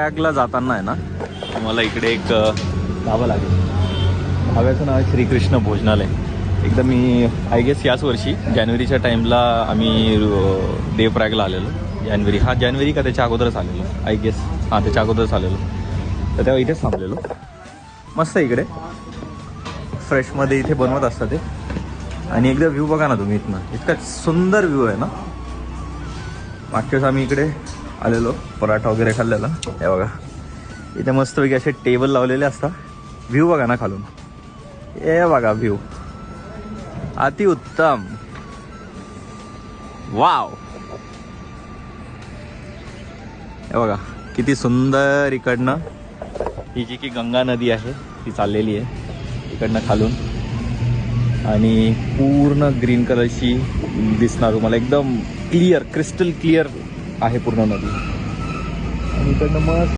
प्रयागला जाताना आहे ना तुम्हाला इकडे एक ढाबा लागेल. ढाब्याचं नाव आहे श्रीकृष्ण भोजनालय. एकदा मी आय गेस याच वर्षी जानेवारीच्या टाईमला आम्ही देवप्रयागला आलेलो. जानेवारी का त्याच्या अगोदरच आलेलो आय गेस. त्याच्या अगोदरच आलेलो. तर तेव्हा इथेच थांबलेलो. मस्त आहे इकडे, फ्रेशमध्ये इथे बनवत असतात ते. आणि एकदा व्ह्यू बघा ना तुम्ही इथनं, इतका सुंदर व्ह्यू आहे ना. मागच्या वेळेस आम्ही इकडे आलेलो, पराठा वगैरे खाल्लेला. हे बघा इथे मस्तपैकी असे टेबल लावलेले असतात. व्ह्यू बघा ना खालून, हे बघा व्ह्यू अतिउत्तम. वाव, हे बघा किती सुंदर. इकडनं ही जी की गंगा नदी आहे ती चाललेली आहे इकडनं खालून. आणि पूर्ण ग्रीन कलरची दिसणार तुम्हाला, एकदम क्लिअर, क्रिस्टल क्लिअर आहे पूर्ण नदी. आणि इकडनं मस्त